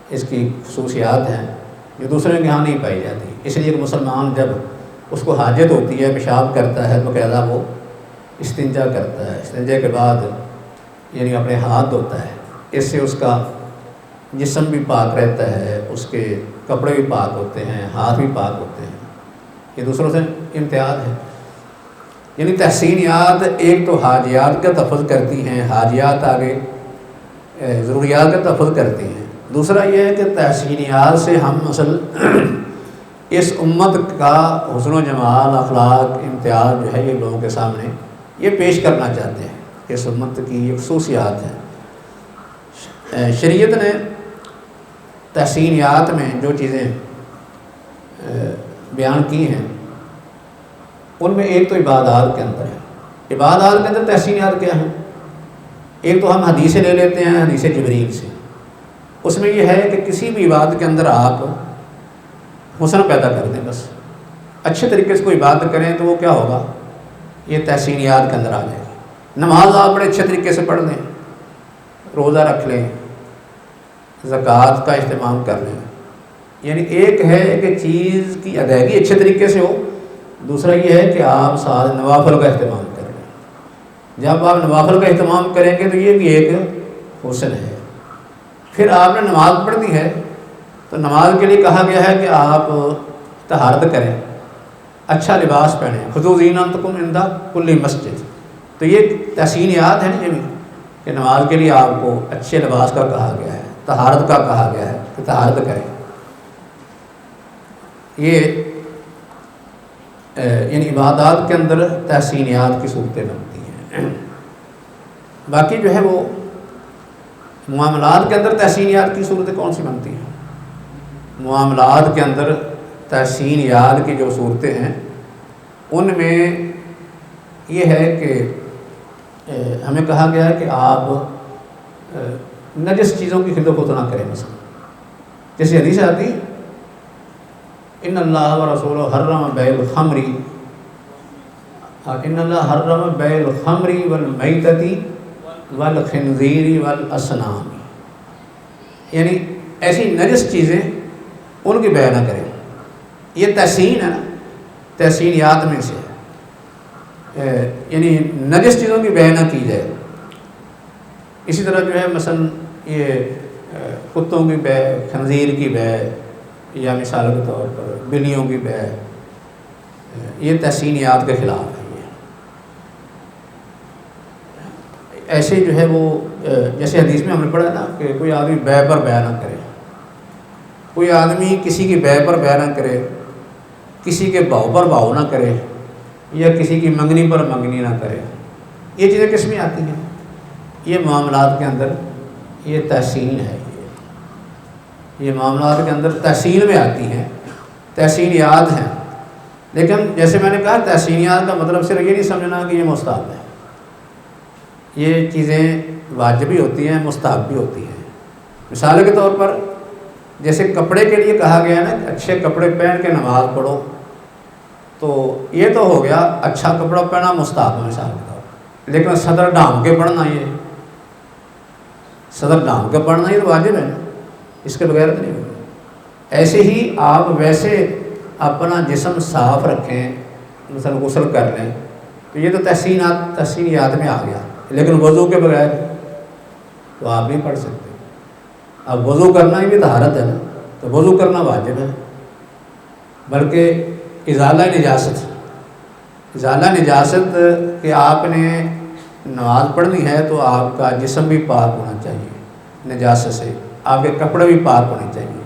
اس کی خصوصیات ہیں جو دوسرے کے ہاں نہیں پائی جاتی۔ اس لیے کہ مسلمان جب اس کو حاجت ہوتی ہے پیشاب کرتا ہے تو باقاعدہ وہ استنجا کرتا ہے، استنجا کے بعد یعنی اپنے ہاتھ دھوتا ہے، اس سے اس کا جسم بھی پاک رہتا ہے، اس کے کپڑے بھی پاک ہوتے ہیں، ہاتھ بھی پاک ہوتے ہیں، یہ دوسروں سے امتیاز ہے۔ یعنی تحسینیات ایک تو حاجیات کا تفض کرتی ہیں، حاجیات آگے ضروریات کا تفض کرتی ہیں، دوسرا یہ ہے کہ تحسینیات سے ہم اصل اس امت کا حسن و جمال، اخلاق، امتیاز جو ہے یہ لوگوں کے سامنے یہ پیش کرنا چاہتے ہیں، اس امت کی یہ خصوصیات ہیں۔ شریعت نے تحسینیات میں جو چیزیں بیان کی ہیں ان میں ایک تو عبادات کے اندر ہے۔ عبادات کے اندر تحسینیات کیا ہیں؟ ایک تو ہم حدیثیں لے لیتے ہیں حدیث جبریل سے، اس میں یہ ہے کہ کسی بھی عبادت کے اندر آپ حسن پیدا کر دیں، بس اچھے طریقے سے کوئی عبادت کریں تو وہ کیا ہوگا، یہ تحسینیات کے اندر آ جائے گی۔ نماز آپ بڑے اچھے طریقے سے پڑھ لیں، روزہ رکھ لیں، زکوٰۃ کا اہتمام کر لیں، یعنی ایک ہے کہ چیز کی ادائیگی اچھے طریقے سے ہو، دوسرا یہ ہے کہ آپ ساتھ نوافل کا اہتمام کریں۔ جب آپ نوافل کا اہتمام کریں گے تو یہ بھی ایک حسن ہے۔ پھر آپ نے نماز پڑھنی ہے تو نماز کے لیے کہا گیا ہے کہ آپ طہارت کریں، اچھا لباس پہنیں، خذوا زینتکم عند کل مسجد، تو یہ تحسینیات ہیں یہ بھی کہ نماز کے لیے آپ کو اچھے لباس کا کہا گیا ہے، طہارت کا کہا گیا ہے کہ طہارت کریں۔ یہ یعنی عبادات کے اندر تحسینیات کی صورتیں بنتی ہیں۔ باقی جو ہے وہ معاملات کے اندر تحسینیات کی صورتیں کون سی بنتی ہیں؟ معاملات کے اندر تحسینیات کی جو صورتیں ہیں ان میں یہ ہے کہ ہمیں کہا گیا ہے کہ آپ نجس چیزوں کی خرید و فروخت نہ کریں، مثلا جیسے حدیث آتی ان اللہ ورسولہ حرم بیع الخمر، ان اللہ حرم بیع الخمر والمیتۃ والخنزیر والاصنام، یعنی ایسی نجس چیزیں ان کی بیع نہ کریں۔ یہ تحسین ہے نا، تحسینیات میں سے یعنی نجس چیزوں کی بیع نہ کی جائے۔ اسی طرح جو ہے مثلا یہ کتوں کی بیع، خنزیر کی بیع، یا مثال کے طور پر بلیوں کی بیع، یہ تحسینیات کے خلاف ہے۔ ایسے جو ہے وہ جیسے حدیث میں ہم نے پڑھا نا کہ کوئی آدمی بیع پر بیع نہ کرے، کوئی آدمی کسی کی بیع پر بیع نہ کرے، کسی کے بھاؤ پر بھاؤ نہ کرے، یا کسی کی منگنی پر منگنی نہ کرے۔ یہ چیزیں کس میں آتی ہیں؟ یہ معاملات کے اندر یہ تحسین ہے، یہ معاملات کے اندر تحسین میں آتی ہیں، تحسینیات ہیں۔ لیکن جیسے میں نے کہا تحسینیات کا مطلب صرف یہ نہیں سمجھنا کہ یہ مستحب ہے، یہ چیزیں واجب بھی ہوتی ہیں، مستحب بھی ہوتی ہیں۔ مثال کے طور پر جیسے کپڑے کے لیے کہا گیا نا کہ اچھے کپڑے پہن کے نماز پڑھو، تو یہ تو ہو گیا اچھا کپڑا پہنا مستحب ہے مثال کے طور پر، لیکن صدر ڈھانپ کے پڑھنا، یہ صدر ڈھانپ کے پڑھنا یہ تو واجب ہے نا، اس کے بغیر تو نہیں ہوگا۔ ایسے ہی آپ ویسے اپنا جسم صاف رکھیں، مثلا غسل کر لیں، تو یہ تو تحسینیات میں آ گیا، لیکن وضو کے بغیر تو آپ نہیں پڑھ سکتے۔ اب وضو کرنا یہ بھی طہارت ہے نا، تو وضو کرنا واجب ہے، بلکہ ازالہ نجاست کہ آپ نے نماز پڑھنی ہے تو آپ کا جسم بھی پاک ہونا چاہیے نجاست سے، آپ کے کپڑے بھی پاک ہونے چاہیے،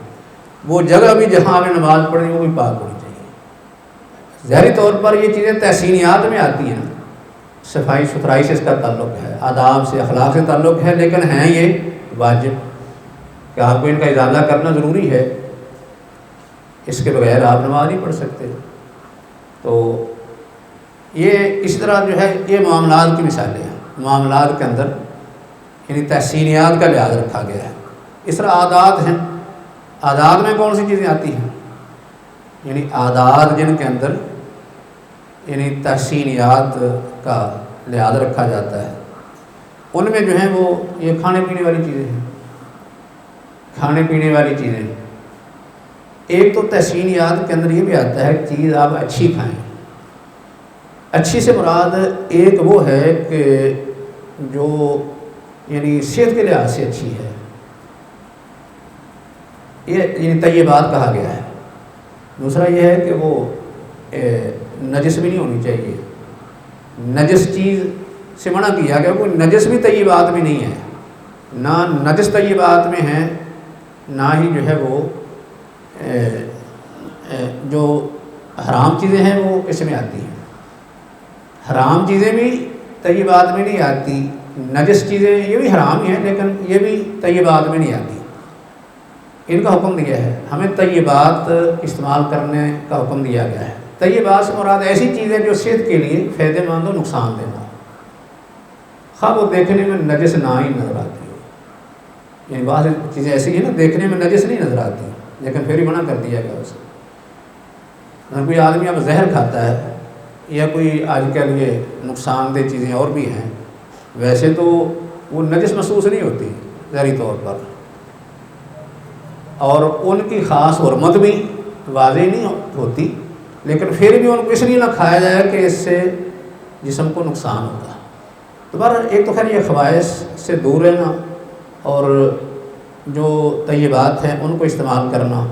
وہ جگہ بھی جہاں آپ نے نماز پڑھنی وہ بھی پاک ہونی چاہیے۔ ظاہری طور پر یہ چیزیں تحسینیات میں آتی ہیں، صفائی ستھرائی سے اس کا تعلق ہے، آداب سے اخلاق سے تعلق ہے، لیکن ہیں یہ واجب کہ آپ کو ان کا ازالہ کرنا ضروری ہے، اس کے بغیر آپ نماز نہیں پڑھ سکتے۔ تو یہ اس طرح جو ہے یہ معاملات کی مثالیں ہیں، معاملات کے اندر یعنی تحسینیات کا لحاظ رکھا گیا ہے۔ اس طرح عادات ہیں، عادات میں کون سی چیزیں آتی ہیں؟ یعنی عادات جن کے اندر یعنی تحسینیات کا لحاظ رکھا جاتا ہے، ان میں جو ہیں وہ یہ کھانے پینے والی چیزیں ہیں، کھانے پینے والی چیزیں۔ ایک تو تحسینیات کے اندر یہ بھی آتا ہے چیز آپ اچھی کھائیں، اچھی سے مراد ایک وہ ہے کہ جو یعنی صحت کے لحاظ سے اچھی ہے، یہ یعنی طیبات کہا گیا ہے۔ دوسرا یہ ہے کہ وہ نجس بھی نہیں ہونی چاہیے، نجس چیز سے منع کیا گیا، کوئی نجس بھی طیبات میں نہیں ہے، نہ نجس طیبات میں ہے، نہ ہی جو ہے وہ جو حرام چیزیں ہیں وہ اس میں آتی ہیں، حرام چیزیں بھی طیبات میں نہیں آتی، نجس چیزیں یہ بھی حرام ہی ہیں لیکن یہ بھی طیبات میں نہیں آتی۔ ان کا حکم دیا ہے، ہمیں طیبات استعمال کرنے کا حکم دیا گیا ہے۔ طیبات سے مراد ایسی چیزیں جو صحت کے لیے فائدہ مند و نقصان دہ ہو، خواہ وہ دیکھنے میں نجس نہ ہی نظر آتی ہو، یعنی بعض چیزیں ایسی ہیں نا دیکھنے میں نجس نہیں نظر آتی لیکن پھر ہی منع کر دیا گیا اسے۔ اگر کوئی آدمی اب زہر کھاتا ہے یا کوئی آج کل یہ نقصان دہ چیزیں اور بھی ہیں، ویسے تو وہ نجس محسوس نہیں ہوتی ظاہری طور پر، اور ان کی خاص حرمت بھی واضح نہیں ہوتی، لیکن پھر بھی ان کو اس لیے نہ کھایا جائے کہ اس سے جسم کو نقصان ہوگا۔ تو بہرحال ایک تو خیر یہ خبائث سے دور رہنا اور جو طیبات ہیں ان کو استعمال کرنا،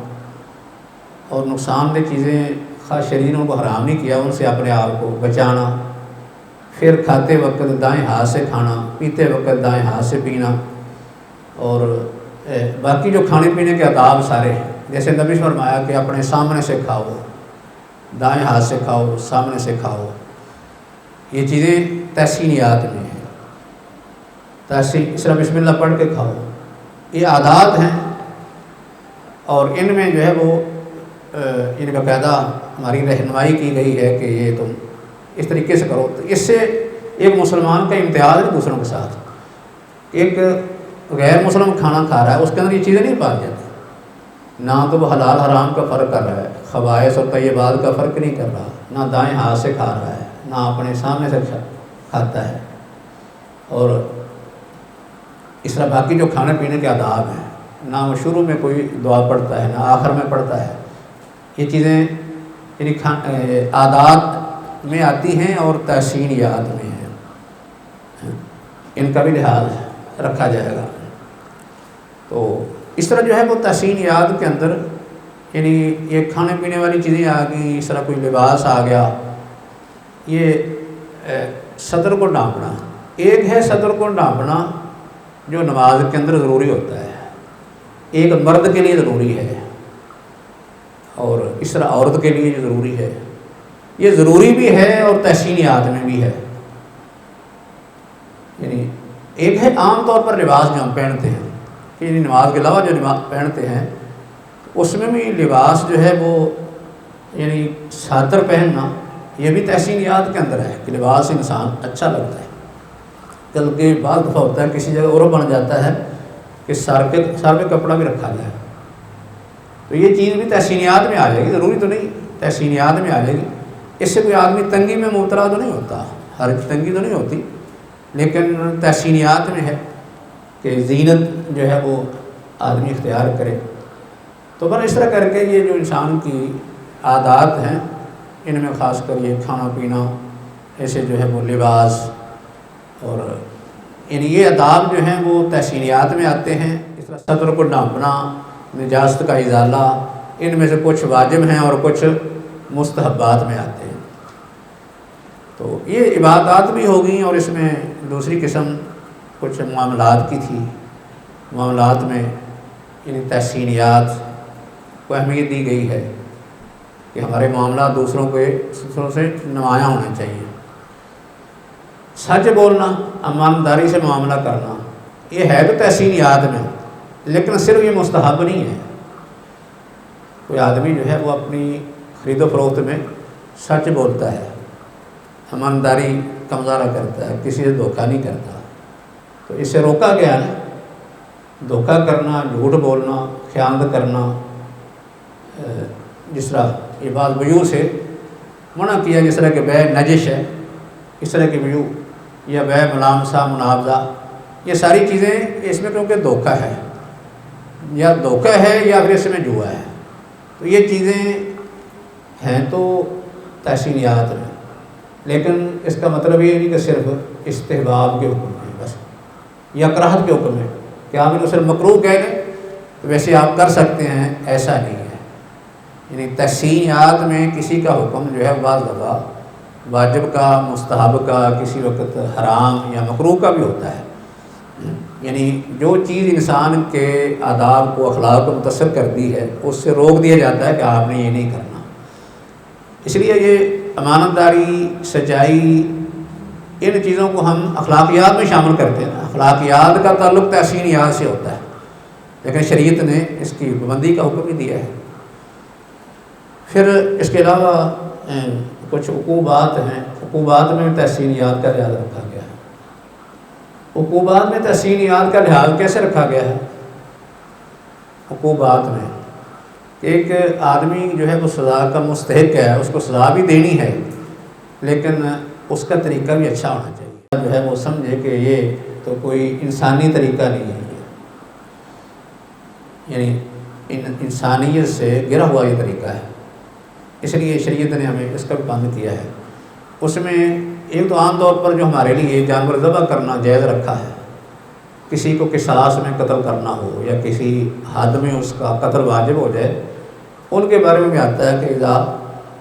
اور نقصان دہ چیزیں خاص شریر ان کو حرام نہیں کیا ان سے اپنے آپ کو بچانا، پھر کھاتے وقت دائیں ہاتھ سے کھانا، پیتے وقت دائیں ہاتھ سے پینا، اور باقی جو کھانے پینے کے آداب سارے ہیں، جیسے نبی نے فرمایا کہ اپنے سامنے سے کھاؤ، دائیں ہاتھ سے کھاؤ، سامنے سے کھاؤ، یہ چیزیں تحسینیات میں ہیں۔ تحسین اس طرح بسم اللہ پڑھ کے کھاؤ، یہ عادات ہیں، اور ان میں جو ہے وہ ان باقاعدہ ہماری رہنمائی کی گئی ہے کہ یہ تم اس طریقے سے کرو۔ تو اس سے ایک مسلمان کا امتیاز ہے دوسروں کے ساتھ، ایک غیر مسلم کھانا کھا رہا ہے اس کے اندر یہ چیزیں نہیں پائی جاتی، نہ تو وہ حلال حرام کا فرق کر رہا ہے، خبائث اور طیبات کا فرق نہیں کر رہا، نہ دائیں ہاتھ سے کھا رہا ہے، نہ اپنے سامنے سے کھاتا ہے، اور اس طرح باقی جو کھانے پینے کے آداب ہیں، نہ وہ شروع میں کوئی دعا پڑھتا ہے نہ آخر میں پڑھتا ہے، یہ چیزیں یعنی عادات میں آتی ہیں اور تحسینیات میں ہیں، ان کا بھی لحاظ رکھا جائے گا۔ تو اس طرح جو ہے وہ تحسینیات کے اندر یعنی یہ کھانے پینے والی چیزیں آ گئیں، اس طرح کوئی لباس آ گیا، یہ صدر کو ڈھانپنا، ایک ہے صدر کو ڈھانپنا جو نماز کے اندر ضروری ہوتا ہے، ایک مرد کے لیے ضروری ہے اور اس طرح عورت کے لیے جو ضروری ہے، یہ ضروری بھی ہے اور تحسینیات میں بھی ہے۔ یعنی ایک ہے عام طور پر لباس جو ہم پہنتے ہیں، یعنی نماز کے علاوہ جو نماز پہنتے ہیں اس میں بھی لباس جو ہے وہ یعنی ساتر پہننا یہ بھی تحسینیات کے اندر ہے کہ لباس انسان اچھا لگتا ہے۔ بلکہ بعض دفعہ ہوتا ہے کسی جگہ عرف بن جاتا ہے کہ سر پہ کپڑا بھی رکھا جائے، تو یہ چیز بھی تحسینیات میں آ جائے گی، ضروری تو نہیں، تحسینیات میں آ جائے گی۔ اس سے کوئی آدمی تنگی میں مبتلا تو نہیں ہوتا، ہر تنگی تو نہیں ہوتی، لیکن تحسینیات میں ہے کہ زینت جو ہے وہ آدمی اختیار کرے۔ تو پر اس طرح کر کے یہ جو انسان کی عادات ہیں ان میں خاص کر یہ کھانا پینا، ایسے جو ہے وہ لباس اور یعنی یہ آداب جو ہیں وہ تحسینیات میں آتے ہیں. اس طرح سطر کو ڈھانپنا، نجاست کا ازالہ، ان میں سے کچھ واجب ہیں اور کچھ مستحبات میں آتے ہیں. تو یہ عبادات بھی ہو گئیں، اور اس میں دوسری قسم کچھ معاملات کی تھی. معاملات میں یعنی تحسینیات کو اہمیت دی گئی ہے کہ ہمارے معاملات دوسروں سے نمایاں ہونے چاہیے. سچ بولنا، ایمانداری سے معاملہ کرنا، یہ ہے تو تحسینیات میں، لیکن صرف یہ مستحب نہیں ہے. کوئی آدمی جو ہے وہ اپنی خرید و فروخت میں سچ بولتا ہے، ایمانداری کا مظاہرہ کرتا ہے، کسی سے دھوکہ نہیں کرتا، تو اس سے روکا گیا ہے. دھوکہ کرنا، جھوٹ بولنا، خیانت کرنا، جس طرح یہ بات بیوع سے منع کیا، جس طرح کہ بیع نجش ہے، اس طرح کی بیوع یا بیع ملامسہ، مناوضہ، یہ ساری چیزیں اس میں کیونکہ دھوکہ ہے، یا دھوکہ ہے یا پھر اس میں جوا ہے، تو یہ چیزیں ہیں تو تحسینیات میں. لیکن اس کا مطلب یہ نہیں کہ صرف استحباب کے حکم ہیں بس، یا کراہت کے حکم ہے کہ آپ انہوں صرف مکروہ کہہ دیں تو ویسے آپ کر سکتے ہیں، ایسا نہیں ہے. یعنی تحسینیات میں کسی کا حکم جو ہے بعض دفعہ واجب کا، مستحب کا، کسی وقت حرام یا مکروہ کا بھی ہوتا ہے. یعنی جو چیز انسان کے آداب کو، اخلاق کو متاثر کرتی ہے، اس سے روک دیا جاتا ہے کہ آپ نے یہ نہیں کرنا. اس لیے یہ امانت داری، سچائی، ان چیزوں کو ہم اخلاقیات میں شامل کرتے ہیں. اخلاقیات کا تعلق تحسینیات سے ہوتا ہے، لیکن شریعت نے اس کی پابندی کا حکم ہی دیا ہے. پھر اس کے علاوہ کچھ عقوبات ہیں. عقوبات میں تحسینیات کا لحاظ رکھا گیا ہے. عقوبات میں تحسینیات کا لحاظ کیسے رکھا گیا ہے؟ عقوبات میں ایک آدمی جو ہے وہ سزا کا مستحق ہے، اس کو سزا بھی دینی ہے، لیکن اس کا طریقہ بھی اچھا ہونا چاہیے. جو ہے وہ سمجھے کہ یہ تو کوئی انسانی طریقہ نہیں ہے، یعنی انسانیت سے گرا ہوا یہ طریقہ ہے. اس لیے شریعت نے ہمیں اس کا بھی بند کیا ہے. اس میں ایک تو عام طور پر جو ہمارے لیے جانور ذبح کرنا جائز رکھا ہے، کسی کو قصاص میں قتل کرنا ہو یا کسی حد میں اس کا قتل واجب ہو جائے، ان کے بارے میں بھی آتا ہے کہ اذا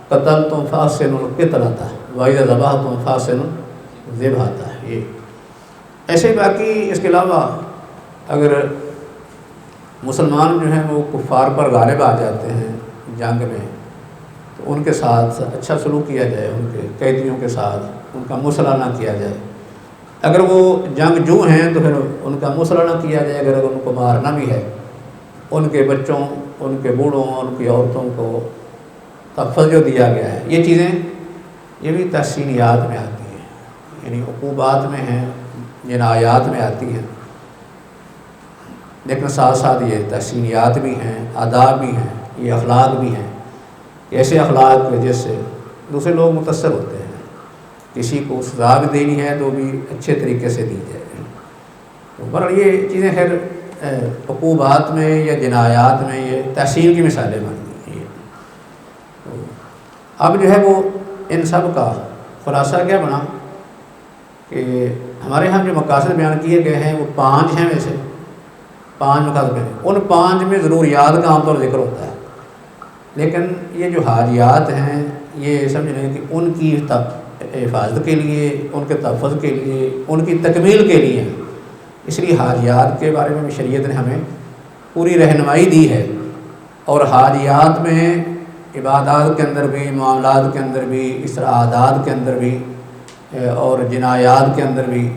قتل تم فاحسن القتل آتا ہے، وَإِذَا ذَبَحْتُمْ فَأَحْسِنُوا الذِّبْحَ آتا ہے. یہ ایسے باقی اس کے علاوہ اگر مسلمان جو ہیں وہ کفار پر غالب آ جاتے ہیں جنگ میں، تو ان کے ساتھ اچھا سلوک کیا جائے، ان کے قیدیوں کے ساتھ ان کا مصالحہ نہ کیا جائے. اگر وہ جنگ جو ہیں تو پھر ان کا مصالحہ نہ کیا جائے. اگر ان کو مارنا بھی ہے، ان کے بچوں، ان کے بوڑھوں، ان کی عورتوں کو تحفظ جو دیا گیا ہے، یہ چیزیں یہ بھی تحسینیات میں آتی ہیں. یعنی عقوبات میں ہیں، جنایات میں آتی ہیں، لیکن ساتھ ساتھ یہ تحسینیات بھی ہیں، آداب بھی ہیں، یہ اخلاق بھی ہیں. ایسے اخلاق جس سے دوسرے لوگ متاثر ہوتے ہیں. کسی کو سزا بھی دینی ہے تو بھی اچھے طریقے سے دی جائے. تو بہرحال یہ چیزیں خیر عقوبات میں یا جنایات میں یہ تحسین کی مثالیں بن گئی ہیں. تو اب جو ہے وہ ان سب کا خلاصہ کیا بنا کہ ہمارے ہاں جو مقاصد بیان کیے گئے ہیں وہ 5 ہیں. ویسے 5 مقاصد ہیں، ان 5 میں ضروریات کا عام طور ذکر ہوتا ہے، لیکن یہ جو حاجیات ہیں یہ سمجھ لیں کہ ان کی حفاظت کے لیے، ان کے تحفظ کے لیے، ان کی تکمیل کے لیے. اس لیے حاجیات کے بارے میں بھی شریعت نے ہمیں پوری رہنمائی دی ہے. اور حاجیات میں عبادات کے اندر بھی، معاملات کے اندر بھی، اس طرح عادات کے اندر بھی اور جنایات کے اندر بھی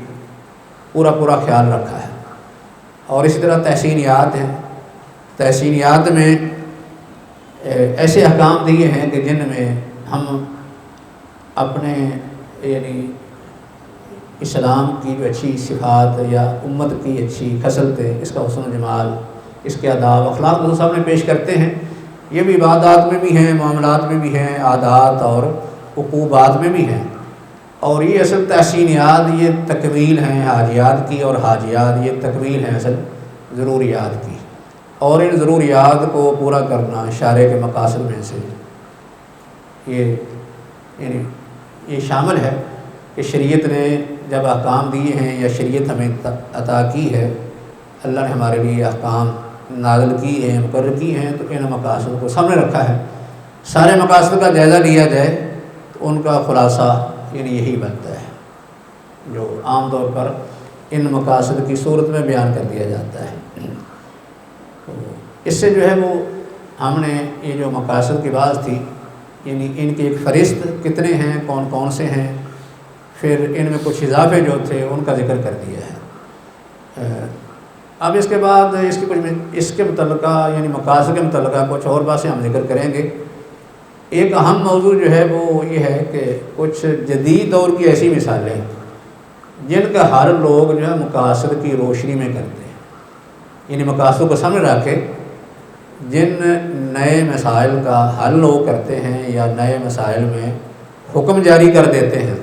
پورا خیال رکھا ہے. اور اسی طرح تحسینیات ہیں. تحسینیات میں ایسے احکام دیے ہیں کہ جن میں ہم اپنے یعنی اسلام کی جو اچھی صفات یا امت کی اچھی خصلتیں، اس کا حسن و جمال، اس کے آداب اخلاق کو سامنے پیش کرتے ہیں. یہ بھی عبادات میں بھی ہیں، معاملات میں بھی ہیں، عادات اور عقوبات میں بھی ہیں. اور یہ اصل تحسینیات یہ تکمیل ہیں حاجیات کی، اور حاجیات یہ تکمیل ہیں اصل ضروریات کی. اور ان ضروریات کو پورا کرنا شارع کے مقاصد میں سے یہ شامل ہے کہ شریعت نے جب احکام دیے ہیں یا شریعت ہمیں عطا کی ہے، اللہ نے ہمارے لیے احکام نازل کی ہیں، مقرر کی ہیں، تو ان مقاصد کو سامنے رکھا ہے۔ سارے مقاصد کا جائزہ لیا جائے تو ان کا خلاصہ یعنی یہی بنتا ہے جو عام طور پر ان مقاصد کی صورت میں بیان کر دیا جاتا ہے۔ تو اس سے جو ہے وہ ہم نے یہ جو مقاصد کی بات تھی، یعنی ان کی ایک فہرست کتنے ہیں، کون کون سے ہیں، پھر ان میں کچھ اضافے جو تھے ان کا ذکر کر دیا ہے۔ اب اس کے بعد اس کے متعلقہ یعنی مقاصد کے متعلقہ کچھ اور باتیں ہم ذکر کریں گے۔ ایک اہم موضوع جو ہے وہ یہ ہے کہ کچھ جدید دور کی ایسی مثالیں جن کا حل لوگ جو ہے مقاصد کی روشنی میں کرتے ہیں، یعنی مقاصد کو سامنے رکھ کے جن نئے مسائل کا حل لوگ کرتے ہیں یا نئے مسائل میں حکم جاری کر دیتے ہیں،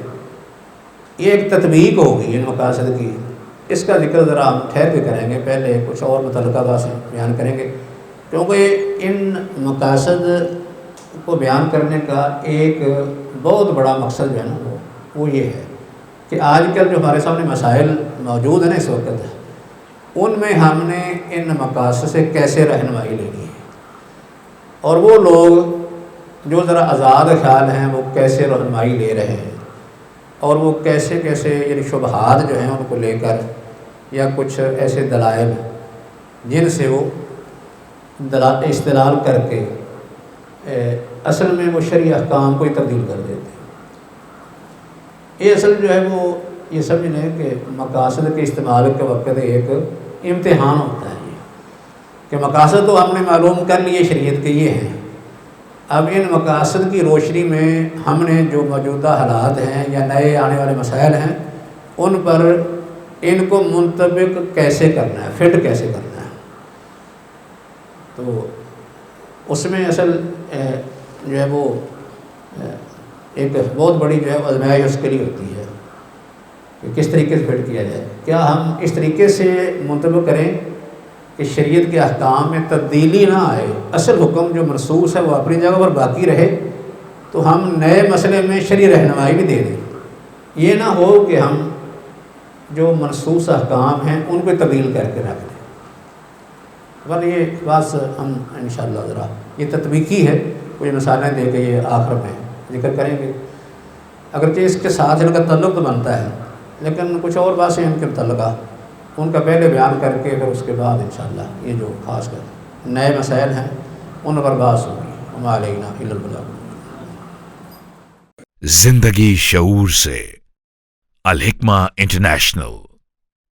یہ ایک تطبیق ہوگی ان مقاصد کی۔ اس کا ذکر ذرا ہم ٹھہر کے کریں گے، پہلے کچھ اور متعلقہ باتیں بیان کریں گے، کیونکہ ان مقاصد کو بیان کرنے کا ایک بہت بڑا مقصد جو ہے نا وہ یہ ہے کہ آج کل جو ہمارے سامنے مسائل موجود ہیں نا اس وقت، ان میں ہم نے ان مقاصد سے کیسے رہنمائی لینی ہے، اور وہ لوگ جو ذرا آزاد خیال ہیں وہ کیسے رہنمائی لے رہے ہیں، اور وہ کیسے یعنی شبہات جو ہیں ان کو لے کر یا کچھ ایسے دلائل جن سے وہ استدلال کر کے اصل میں وہ شرعی احکام کو ہی تبدیل کر دیتے ہیں۔ یہ اصل جو ہے وہ یہ سمجھ لیں کہ مقاصد کے استعمال کے وقت ایک امتحان ہوتا ہے کہ مقاصد تو ہم نے معلوم کر لیے شریعت کے یہ ہیں، اب ان مقاصد کی روشنی میں ہم نے جو موجودہ حالات ہیں یا نئے آنے والے مسائل ہیں ان پر ان کو منطبق کیسے کرنا ہے، فٹ کیسے کرنا ہے۔ تو اس میں اصل جو ہے وہ ایک بہت بڑی جو ہے آزمائش اس کے لیے ہوتی ہے کہ کس طریقے سے فٹ کیا جائے۔ کیا ہم اس طریقے سے منطبق کریں کہ شریعت کے احکام میں تبدیلی نہ آئے، اصل حکم جو منصوص ہے وہ اپنی جگہ پر باقی رہے، تو ہم نئے مسئلے میں شرعی رہنمائی بھی دے دیں، یہ نہ ہو کہ ہم جو منصوص احکام ہیں ان کو تبدیل کر کے رکھ دیں۔ ورنہ یہ بات ہم انشاءاللہ ذرا یہ تطبیقی ہے، کوئی مثالیں دے کے یہ آخر میں ذکر کریں گے، اگرچہ اس کے ساتھ ان کا تعلق تو بنتا ہے، لیکن کچھ اور باتیں ان کے متعلقہ ان کا پہلے بیان کر کے پھر اس کے بعد انشاءاللہ یہ جو خاص کر نئے مسائل ہیں ان پر بات ہوگی۔ وما علینا الا البلاغ۔ زندگی شعور سے، الحکمہ انٹرنیشنل۔